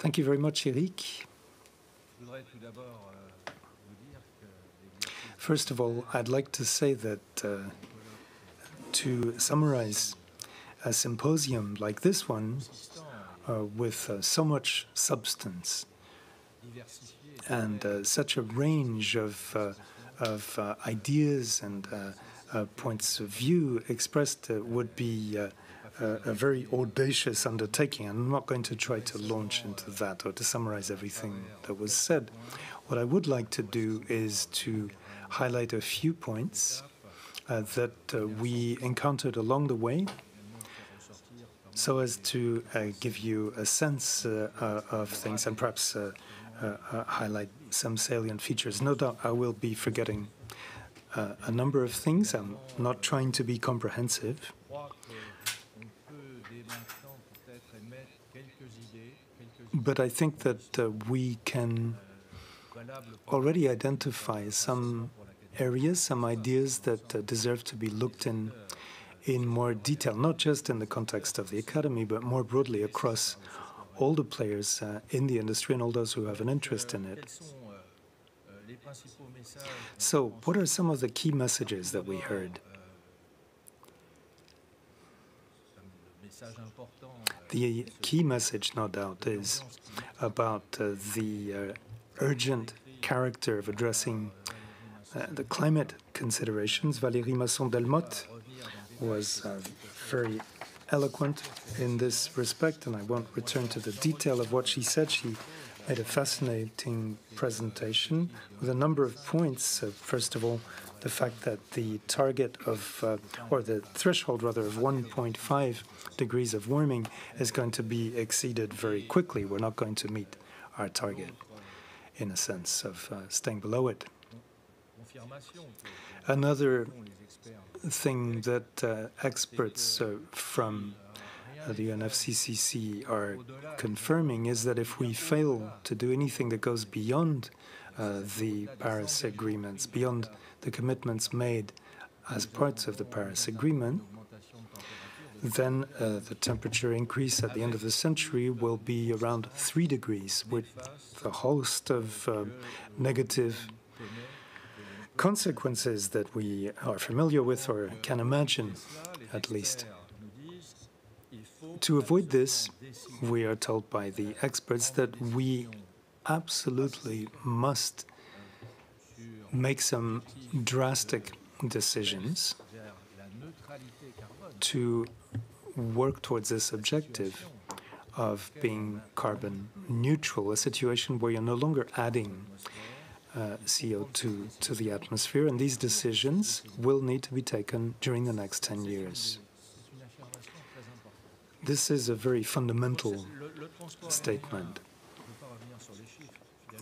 Thank you very much, Eric. First of all, I'd like to say that to summarize a symposium like this one with so much substance and such a range of ideas and points of view expressed would be a very audacious undertaking. I'm not going to try to launch into that or to summarize everything that was said. What I would like to do is to highlight a few points that we encountered along the way, so as to give you a sense of things and perhaps highlight some salient features. No doubt I will be forgetting a number of things. I'm not trying to be comprehensive. But I think that we can already identify some areas, some ideas that deserve to be looked in more detail, not just in the context of the Academy, but more broadly across all the players in the industry and all those who have an interest in it. So, what are some of the key messages that we heard? The key message, no doubt, is about the urgent character of addressing the climate considerations. Valerie Masson Delmotte was very eloquent in this respect, and I won't return to the detail of what she said. She made a fascinating presentation with a number of points. First of all, the fact that the target of, or the threshold rather, of 1.5 degrees of warming is going to be exceeded very quickly. We're not going to meet our target, in a sense, of staying below it. Another thing that experts from the UNFCCC are confirming is that if we fail to do anything that goes beyond the Paris agreements, beyond the commitments made as parts of the Paris Agreement, then the temperature increase at the end of the century will be around 3 degrees, with a host of negative consequences that we are familiar with or can imagine, at least. To avoid this, we are told by the experts that we absolutely must make some drastic decisions to work towards this objective of being carbon neutral, a situation where you're no longer adding CO2 to the atmosphere, and these decisions will need to be taken during the next 10 years. This is a very fundamental statement.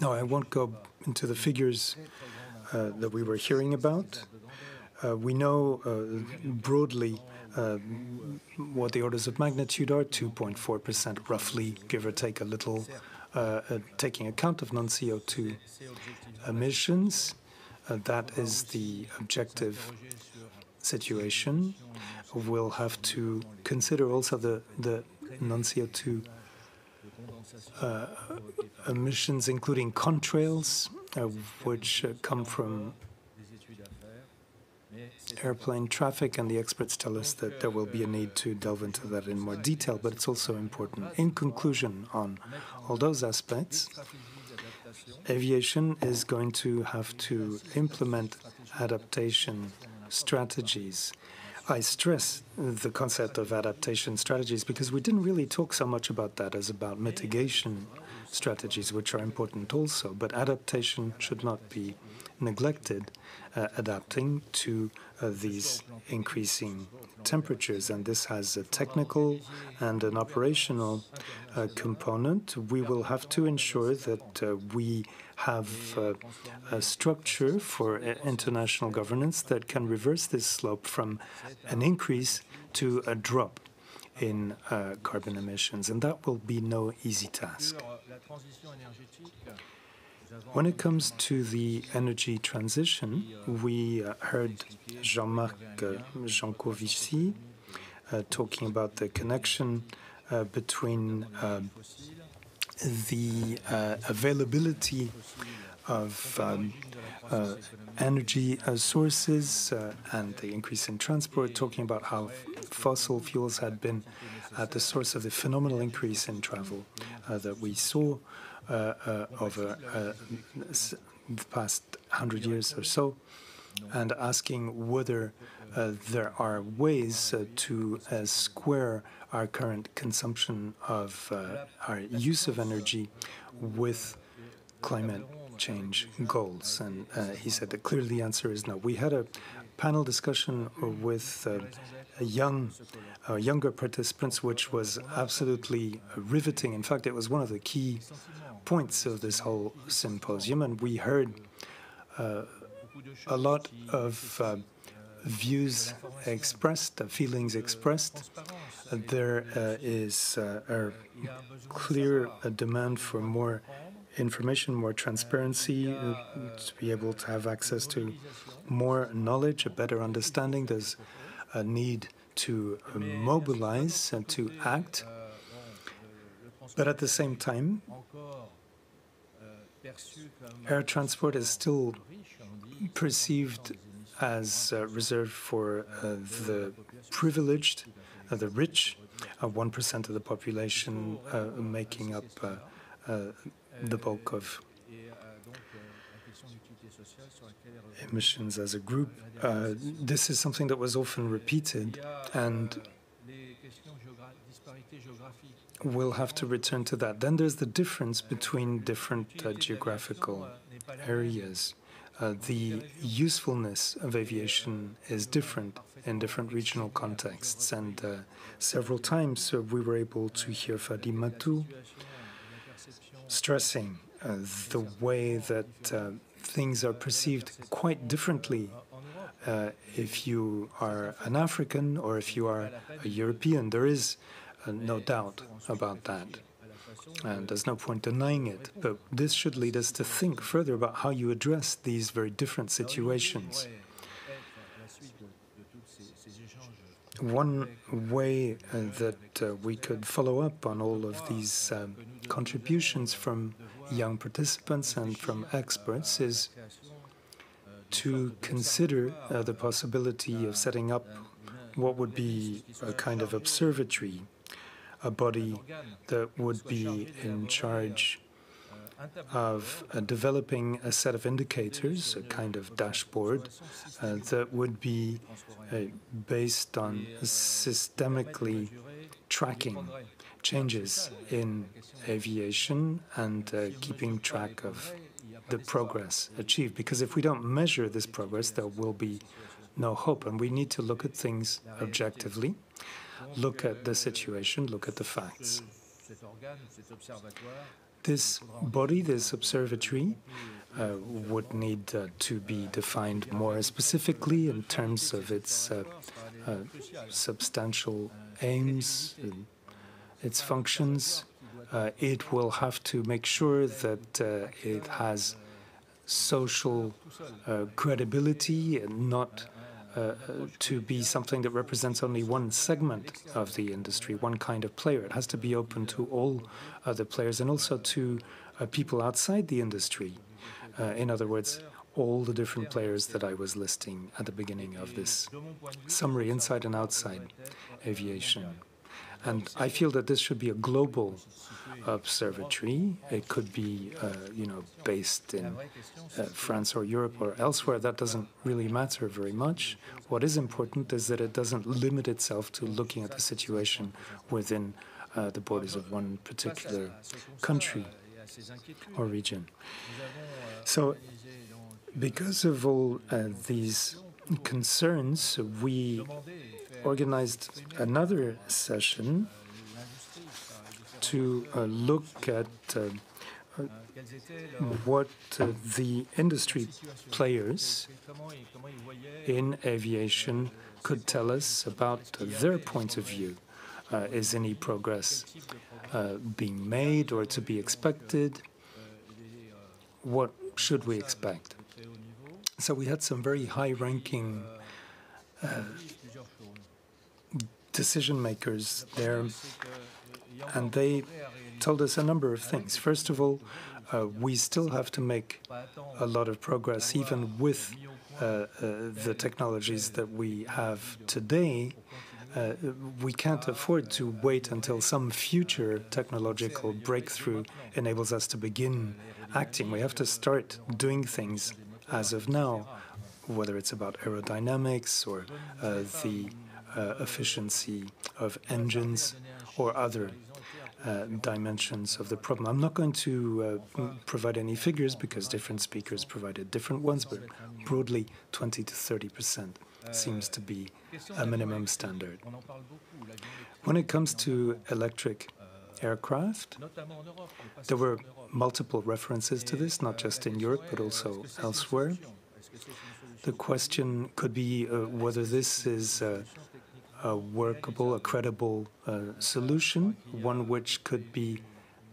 Now, I won't go into the figures that we were hearing about. We know broadly what the orders of magnitude are, 2.4% roughly, give or take a little, taking account of non-CO2 emissions. That is the objective situation. We'll have to consider also the non-CO2 emissions, including contrails, which come from airplane traffic, and the experts tell us that there will be a need to delve into that in more detail, but it's also important. In conclusion, on all those aspects, aviation is going to have to implement adaptation strategies. I stress the concept of adaptation strategies because we didn't really talk so much about that as about mitigation strategies, which are important also, but adaptation should not be neglected, adapting to these increasing temperatures, and this has a technical and an operational component. We will have to ensure that we have a structure for international governance that can reverse this slope from an increase to a drop in carbon emissions, and that will be no easy task. When it comes to the energy transition, we heard Jean-Marc Jancovici talking about the connection between the availability of energy sources and the increase in transport, talking about how fossil fuels had been at the source of the phenomenal increase in travel that we saw over the past 100 years or so, and asking whether there are ways to square our current consumption of our use of energy with climate change goals. And he said that clearly the answer is no. We had a panel discussion with younger participants, which was absolutely riveting. In fact, it was one of the key points of this whole symposium, and we heard a lot of views expressed, feelings expressed. There is a clear demand for more information, more transparency, to be able to have access to more knowledge, a better understanding. There's a need to mobilize and to act. But at the same time, air transport is still perceived as reserved for the privileged, the rich, 1% of the population making up the bulk of emissions as a group. This is something that was often repeated, and we'll have to return to that. Then there's the difference between different geographical areas. The usefulness of aviation is different in different regional contexts, and several times we were able to hear Fadi Matou stressing the way that things are perceived quite differently if you are an African or if you are a European. There is no doubt about that, and there's no point denying it. But this should lead us to think further about how you address these very different situations. One way that we could follow up on all of these contributions from young participants and from experts is to consider the possibility of setting up what would be a kind of observatory, a body that would be in charge of developing a set of indicators, a kind of dashboard that would be based on systemically tracking changes in aviation and keeping track of the progress achieved. Because if we don't measure this progress, there will be no hope. And we need to look at things objectively, look at the situation, look at the facts. This body, this observatory, would need to be defined more specifically in terms of its substantial aims, its functions. It will have to make sure that it has social credibility and not to be something that represents only one segment of the industry, one kind of player. It has to be open to all other players and also to people outside the industry. In other words, all the different players that I was listing at the beginning of this summary, inside and outside aviation. And I feel that this should be a global observatory. It could be, based in France or Europe or elsewhere. That doesn't really matter very much. What is important is that it doesn't limit itself to looking at the situation within the borders of one particular country or region. So, because of all these concerns, we organized another session to look at what the industry players in aviation could tell us about their point of view. Is any progress being made or to be expected? What should we expect? So we had some very high-ranking decision makers there, and they told us a number of things. First of all, we still have to make a lot of progress, even with the technologies that we have today. We can't afford to wait until some future technological breakthrough enables us to begin acting. We have to start doing things as of now, whether it's about aerodynamics or the efficiency of engines or other dimensions of the problem. I'm not going to provide any figures because different speakers provided different ones, but broadly 20 to 30% seems to be a minimum standard. When it comes to electric aircraft, there were multiple references to this, not just in Europe, but also elsewhere. The question could be whether this is a workable, a credible solution, one which could be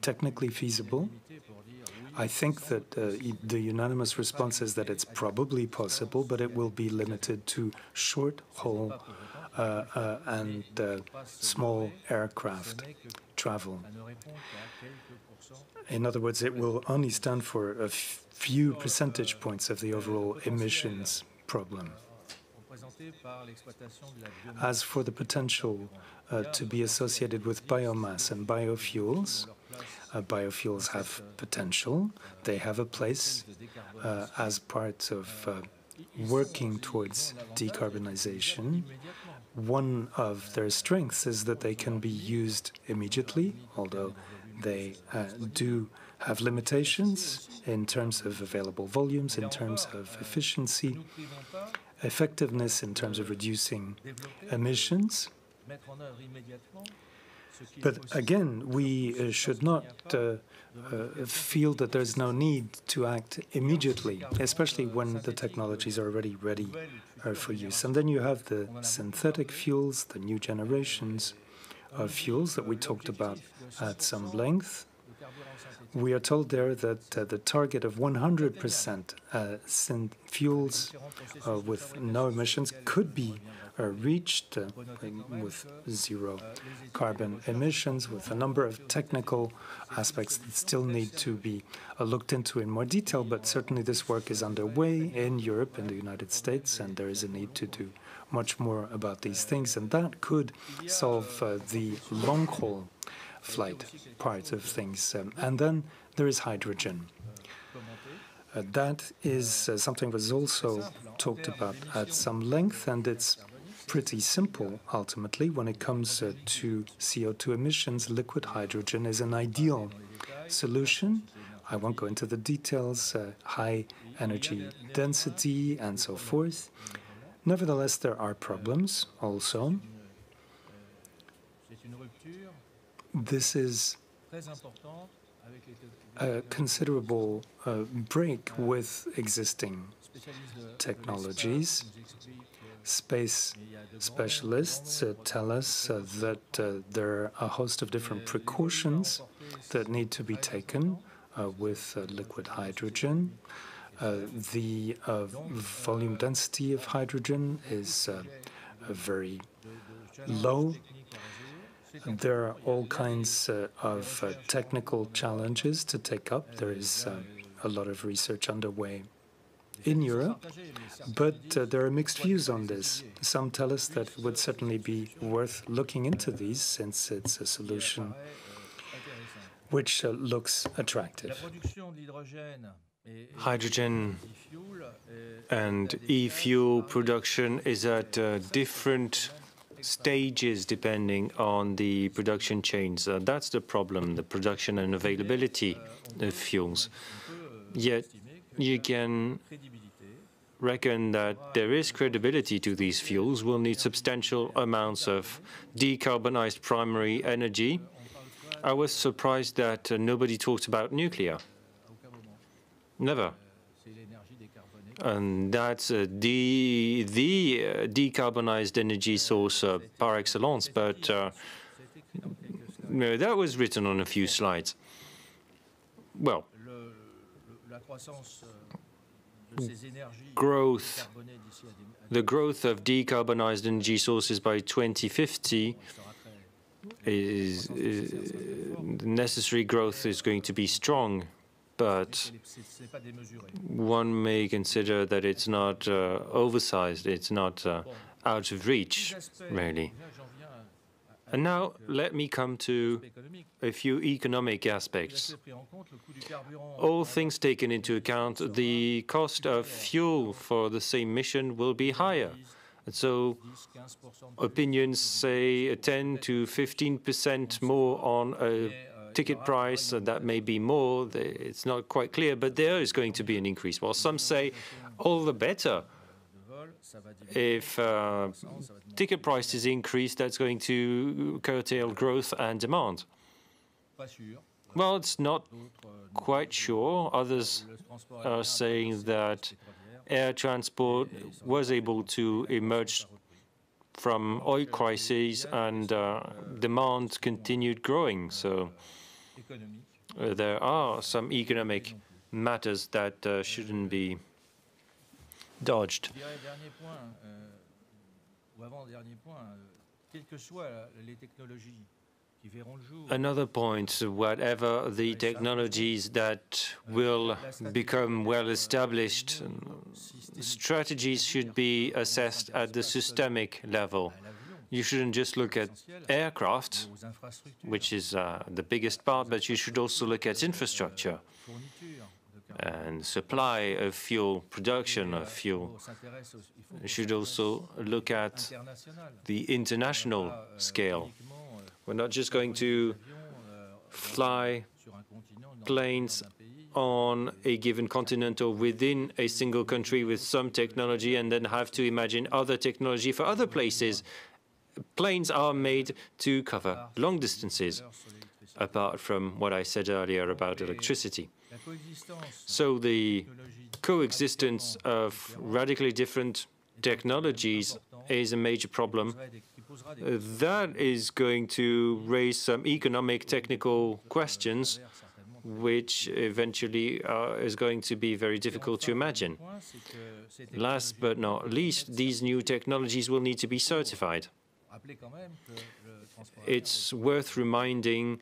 technically feasible. I think that the unanimous response is that it's probably possible, but it will be limited to short-haul and small aircraft travel. In other words, it will only stand for a few percentage points of the overall emissions problem. As for the potential to be associated with biomass and biofuels, biofuels have potential. They have a place as part of working towards decarbonization. One of their strengths is that they can be used immediately, although they do have limitations in terms of available volumes, in terms of efficiency, effectiveness in terms of reducing emissions. But again, we should not feel that there's no need to act immediately, especially when the technologies are already ready for use. And then you have the synthetic fuels, the new generations of fuels that we talked about at some length. We are told there that the target of 100% fuels with no emissions could be reached with zero carbon emissions, with a number of technical aspects that still need to be looked into in more detail. But certainly this work is underway in Europe and the United States, and there is a need to do much more about these things. And that could solve the long-haul flight part of things. And then there is hydrogen. That is something that was also talked about at some length, and it's pretty simple, ultimately. When it comes to CO2 emissions, liquid hydrogen is an ideal solution. I won't go into the details, high energy density and so forth. Nevertheless, there are problems also. This is a considerable break with existing technologies. Space specialists tell us that there are a host of different precautions that need to be taken with liquid hydrogen. The volume density of hydrogen is very low. There are all kinds of technical challenges to take up. There is a lot of research underway in Europe, but there are mixed views on this. Some tell us that it would certainly be worth looking into these, since it's a solution which looks attractive. Hydrogen and e-fuel production is at different stages depending on the production chains. That's the problem, the production and availability of fuels. Yet you can reckon that there is credibility to these fuels. We'll need substantial amounts of decarbonized primary energy. I was surprised that nobody talked about nuclear. Never. And that's the decarbonized energy source par excellence, but no, that was written on a few slides. Well, the growth of decarbonized energy sources by 2050 the necessary growth is going to be strong, but one may consider that it's not oversized, it's not out of reach, really. And now let me come to a few economic aspects. All things taken into account, the cost of fuel for the same mission will be higher. And so opinions say 10 to 15% more on a ticket price, and that may be more. It's not quite clear, but there is going to be an increase. While some say all the better. If ticket prices increase, that's going to curtail growth and demand. Well, it's not quite sure. Others are saying that air transport was able to emerge from oil crises and demand continued growing. So there are some economic matters that shouldn't be dodged. Another point, whatever the technologies that will become well established, strategies should be assessed at the systemic level. You shouldn't just look at aircraft, which is the biggest part, but you should also look at infrastructure and supply of fuel, production of fuel. You should also look at the international scale. We're not just going to fly planes on a given continent or within a single country with some technology and then have to imagine other technology for other places. Planes are made to cover long distances, apart from what I said earlier about electricity. So the coexistence of radically different technologies is a major problem. That is going to raise some economic, technical questions, which eventually is going to be very difficult to imagine. Last but not least, these new technologies will need to be certified. It's worth reminding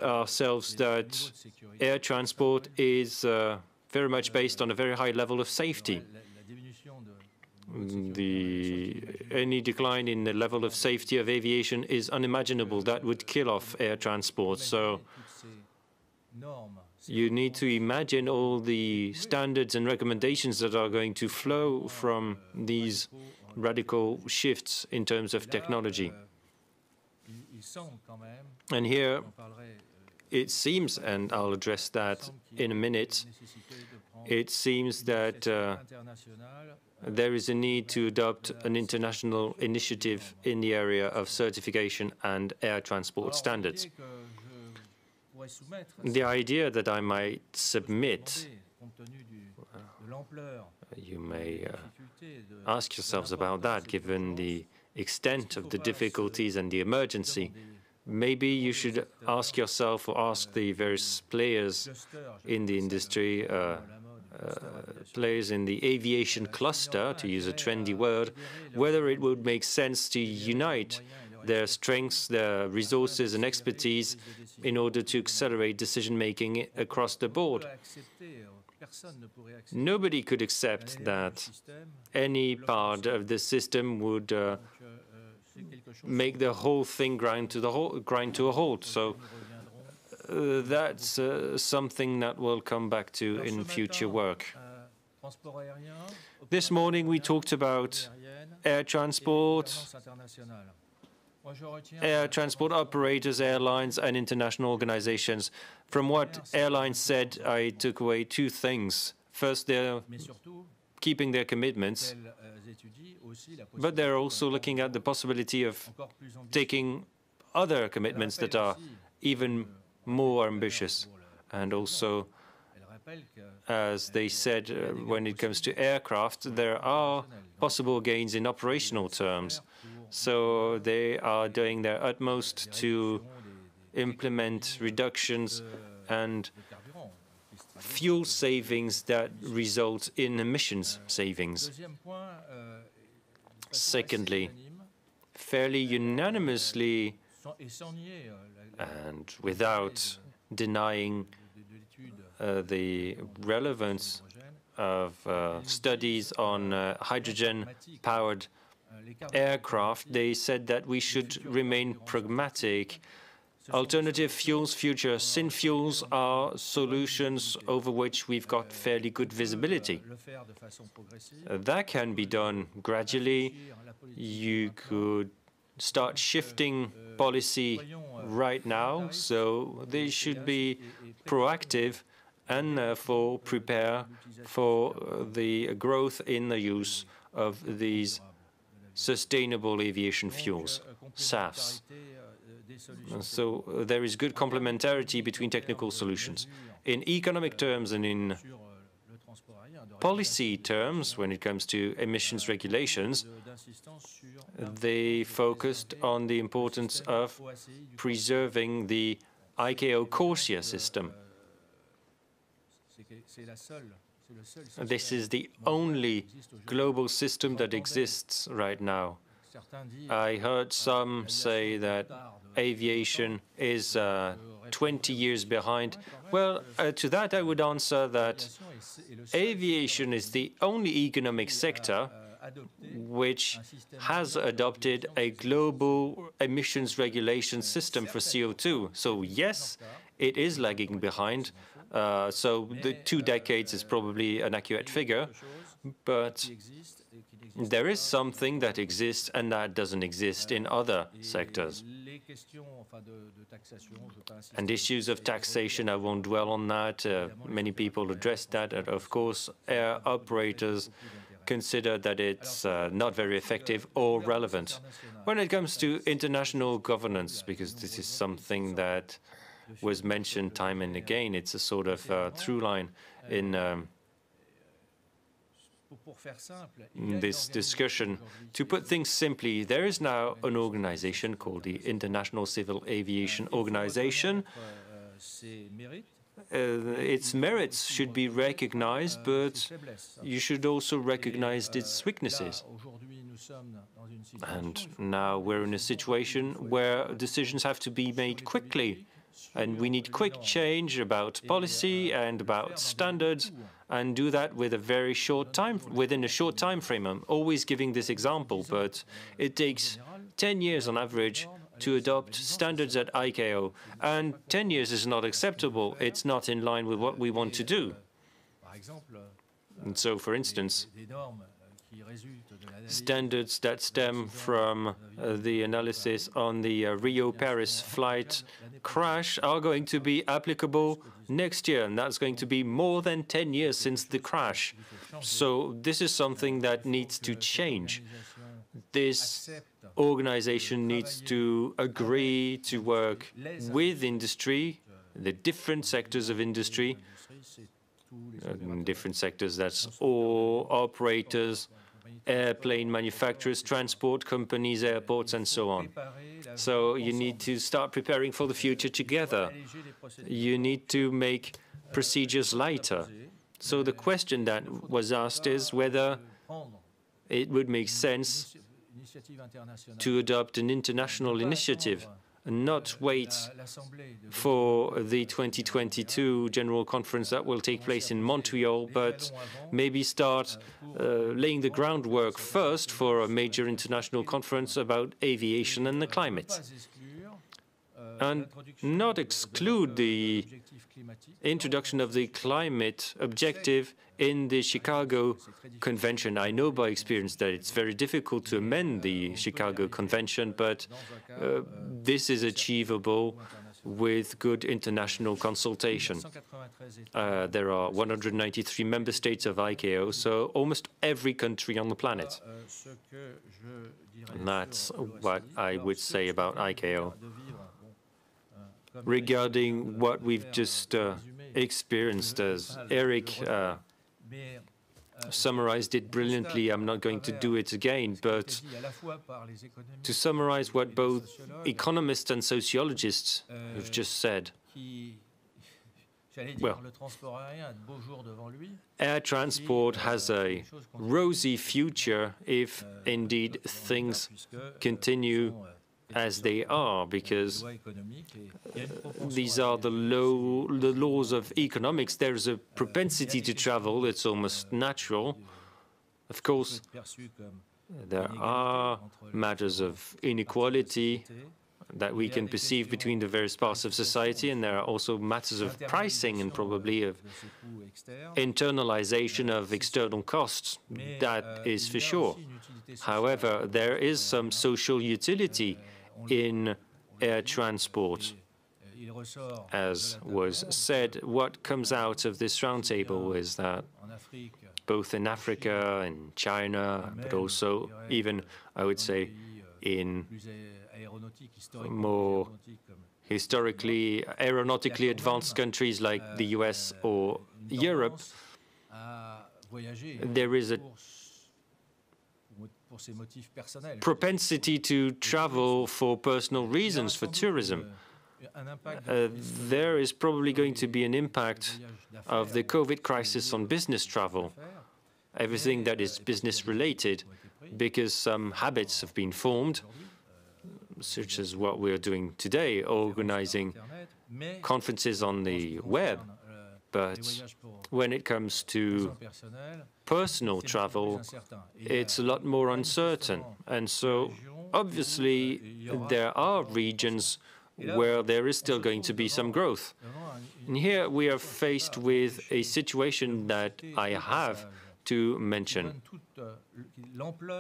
ourselves that air transport is very much based on a very high level of safety. Any decline in the level of safety of aviation is unimaginable. That would kill off air transport. So you need to imagine all the standards and recommendations that are going to flow from these radical shifts in terms of technology. And here it seems, and I'll address that in a minute, it seems that there is a need to adopt an international initiative in the area of certification and air transport standards. The idea that I might submit, you may ask yourselves about that, given the extent of the difficulties and the emergency. Maybe you should ask yourself or ask the various players in the industry, players in the aviation cluster, to use a trendy word, whether it would make sense to unite their strengths, their resources and expertise in order to accelerate decision-making across the board. Nobody could accept that any part of the system would make the whole thing grind to a halt. So that's something that we'll come back to in future work. This morning we talked about air transport operators, airlines, and international organizations. From what airlines said, I took away two things. First, they're keeping their commitments, but they're also looking at the possibility of taking other commitments that are even more ambitious. And also, as they said, when it comes to aircraft, there are possible gains in operational terms. So they are doing their utmost to implement reductions and fuel savings that result in emissions savings. Secondly, fairly unanimously, And without denying the relevance of studies on hydrogen-powered aircraft, they said that we should remain pragmatic. Alternative fuels, future synfuels, are solutions over which we've got fairly good visibility. That can be done gradually. You could start shifting policy right now, so they should be proactive and therefore prepare for the growth in the use of these sustainable aviation fuels, SAFs. So there is good complementarity between technical solutions. In economic terms and in policy terms, when it comes to emissions regulations, they focused on the importance of preserving the ICAO CORSIA system. This is the only global system that exists right now. I heard some say that aviation is 20 years behind. Well, to that I would answer that aviation is the only economic sector which has adopted a global emissions regulation system for CO2. So yes, it is lagging behind. So the 2 decades is probably an accurate figure, but there is something that exists and that doesn't exist in other sectors. And issues of taxation, I won't dwell on that. Many people addressed that. And of course, air operators consider that it's not very effective or relevant. When it comes to international governance, because this is something that was mentioned time and again, it's a sort of through line in this discussion. To put things simply, there is now an organization called the International Civil Aviation Organization. Its merits should be recognized, but you should also recognize its weaknesses. And now we're in a situation where decisions have to be made quickly. And we need quick change about policy and about standards, and do that with a very short time, within a short time frame. I'm always giving this example, but it takes 10 years on average to adopt standards at ICAO, and 10 years is not acceptable. It's not in line with what we want to do. And so, for instance, standards that stem from the analysis on the Rio-Paris flight crash are going to be applicable next year, and that's going to be more than 10 years since the crash. So this is something that needs to change. This organization needs to agree to work with industry, the different sectors of industry, different sectors, that's all operators, airplane manufacturers, transport companies, airports, and so on. So you need to start preparing for the future together. You need to make procedures lighter. So the question that was asked is whether it would make sense to adopt an international initiative and not wait for the 2022 General Conference that will take place in Montreal, but maybe start laying the groundwork first for a major international conference about aviation and the climate. And not exclude the introduction of the climate objective in the Chicago Convention. I know by experience that it's very difficult to amend the Chicago Convention, but this is achievable with good international consultation. There are 193 member states of ICAO, so almost every country on the planet. And that's what I would say about ICAO. Regarding what we've just experienced, as Eric summarized it brilliantly, I'm not going to do it again, but to summarize what both economists and sociologists have just said, well, air transport has a rosy future if indeed things continue as they are, because these are the laws of economics. There's a propensity to travel. It's almost natural. Of course, there are matters of inequality that we can perceive between the various parts of society, and there are also matters of pricing and probably of internalization of external costs. That is for sure. However, there is some social utility in air transport. As was said, what comes out of this roundtable is that both in Africa and China, but also even, I would say, in more historically aeronautically advanced countries like the US or Europe, there is a propensity to travel for personal reasons, for tourism. There is probably going to be an impact of the COVID crisis on business travel, everything that is business related, because some habits have been formed, such as what we're doing today, organizing conferences on the web. But when it comes to personal travel, it's a lot more uncertain. And so, obviously, there are regions where there is still going to be some growth. And here we are faced with a situation that I have to mention.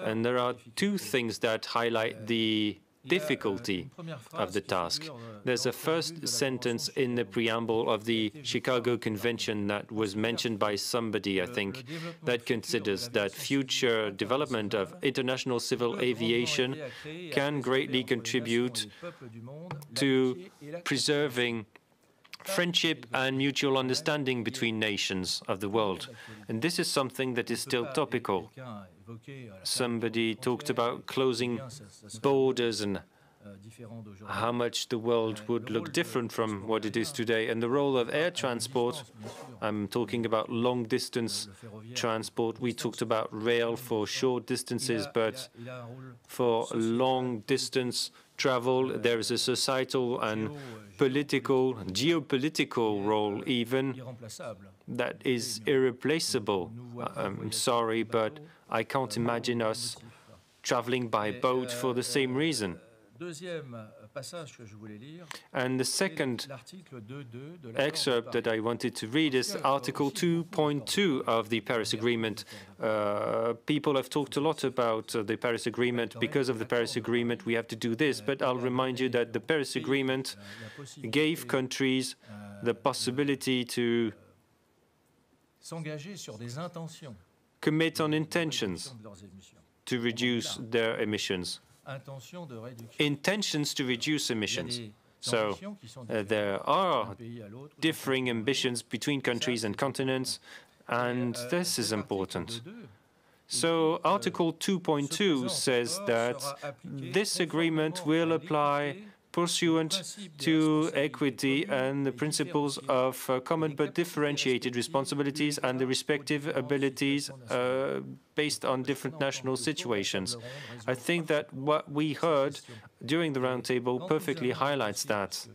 And there are two things that highlight the difficulty of the task. There's a first sentence in the preamble of the Chicago Convention that was mentioned by somebody, I think, that considers that future development of international civil aviation can greatly contribute to preserving friendship and mutual understanding between nations of the world. And this is something that is still topical. Somebody talked about closing borders and how much the world would look different from what it is today. And the role of air transport, I'm talking about long-distance transport. We talked about rail for short distances, but for long-distance travel, there is a societal and political, geopolitical role even that is irreplaceable. I'm sorry, but I can't imagine us traveling by boat for the same reason. And the second excerpt that I wanted to read is Article 2.2 of the Paris Agreement. People have talked a lot about the Paris Agreement. Because of the Paris Agreement, we have to do this. But I'll remind you that the Paris Agreement gave countries the possibility to commit on intentions to reduce their emissions. Intentions to reduce emissions. So there are differing ambitions between countries and continents, and this is important. So Article 2.2 says that this agreement will apply pursuant to equity and the principles of common but differentiated responsibilities and the respective abilities based on different national situations. I think that what we heard during the roundtable perfectly highlights that.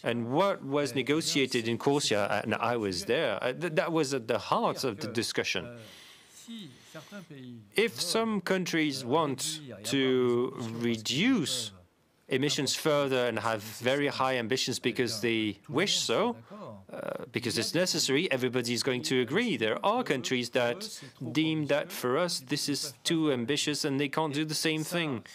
And what was negotiated in Corsia, and I was there, that was at the heart of the discussion. If some countries want to reduce emissions further and have very high ambitions because they wish so, because it's necessary, everybody is going to agree. There are countries that deem that for us this is too ambitious and they can't do the same thing.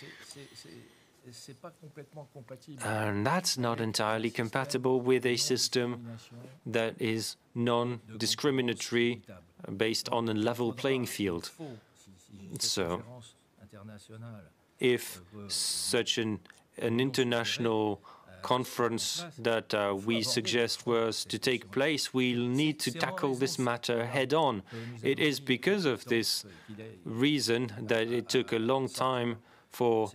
And that's not entirely compatible with a system that is non-discriminatory, based on a level playing field. So, if such an international conference that we suggest was to take place, we'll need to tackle this matter head-on. It is because of this reason that it took a long time for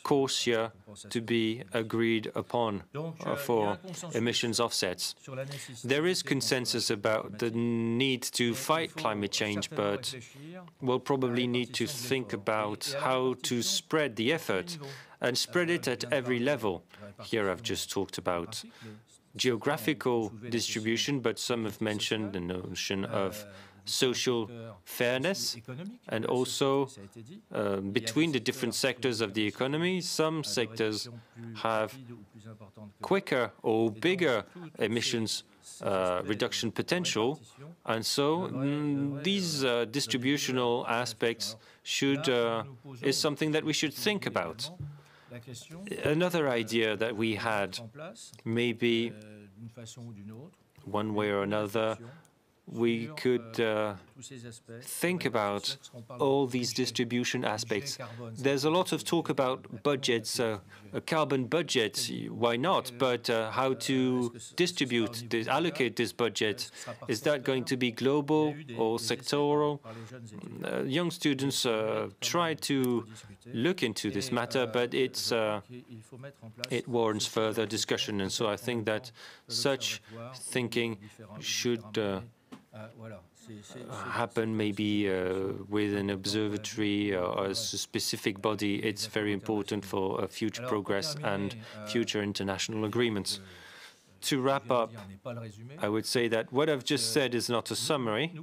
course year to be agreed upon for emissions offsets. There is consensus about the need to fight climate change, but we'll probably need to think about how to spread the effort and spread it at every level. Here I've just talked about geographical distribution, but some have mentioned the notion of social fairness, and also between the different sectors of the economy. Some sectors have quicker or bigger emissions reduction potential, and so these distributional aspects is something that we should think about. Another idea that we had, maybe one way or another, we could think about all these distribution aspects. There's a lot of talk about budgets, a carbon budget, why not? But how to distribute, allocate this budget? Is that going to be global or sectoral? Young students try to look into this matter, but it warrants further discussion. And so I think that such thinking should happen maybe with an observatory or a specific body. It's very important for future progress and future international agreements. To wrap up, I would say that what I've just said is not a summary.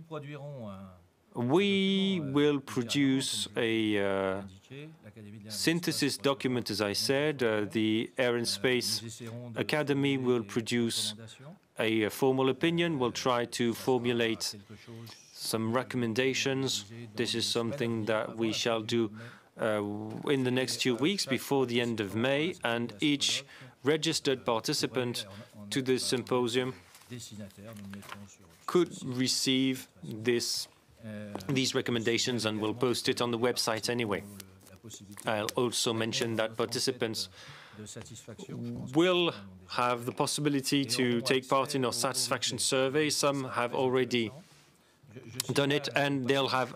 We will produce a synthesis document, as I said. The Air and Space Academy will produce a formal opinion. We'll try to formulate some recommendations. This is something that we shall do in the next 2 weeks before the end of May, and each registered participant to this symposium could receive these recommendations, and we'll post it on the website anyway. I'll also mention that participants will have the possibility to take part in our satisfaction survey. Some have already done it, and they'll have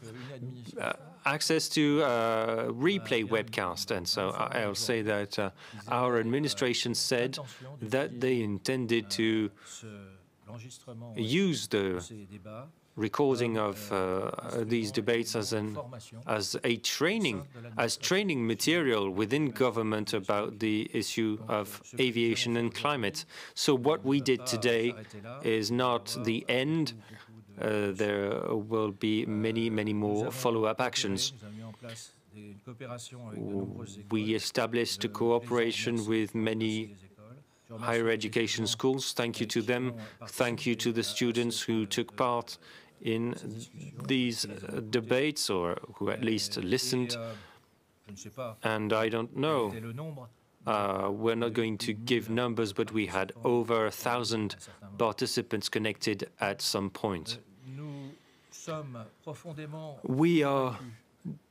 access to a replay webcast. And so I'll say that our administration said that they intended to use the recording of these debates as training material within government about the issue of aviation and climate. So what we did today is not the end. There will be many, many more follow-up actions. We established a cooperation with many higher education schools. Thank you to them. Thank you to the students who took part in these debates, or who at least listened. And I don't know, we're not going to give numbers, but we had over 1,000 participants connected at some point. We are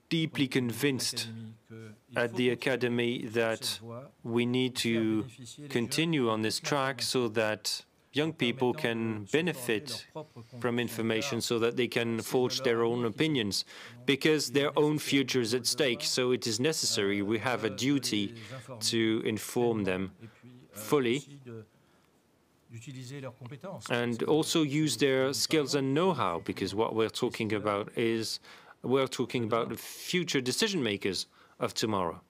deeply convinced at the Academy that we need to continue on this track so that young people can benefit from information, so that they can forge their own opinions, because their own future is at stake. So it is necessary, we have a duty to inform them fully and also use their skills and know-how, because what we're talking about is the future decision makers of tomorrow.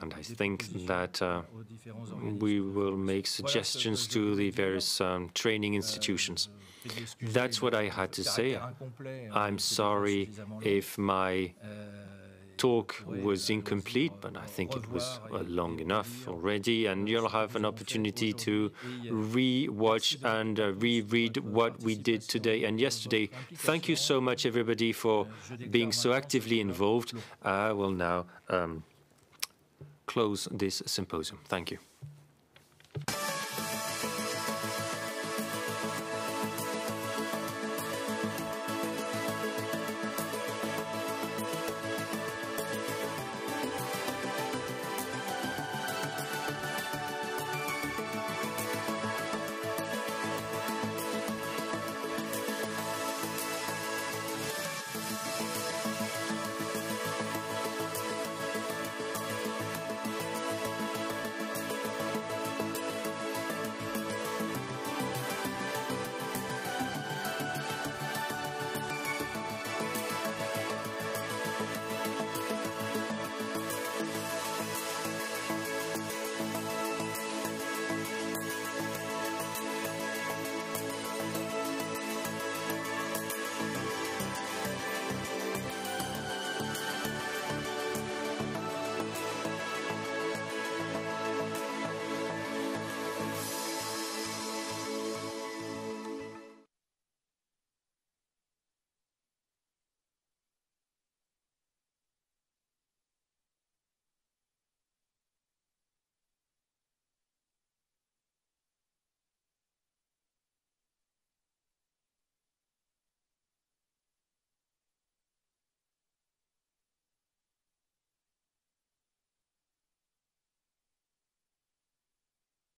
And I think that we will make suggestions to the various training institutions. That's what I had to say. I'm sorry if my talk was incomplete, but I think it was long enough already, and you'll have an opportunity to re-watch and reread what we did today and yesterday. Thank you so much, everybody, for being so actively involved. I will now close this symposium. Thank you.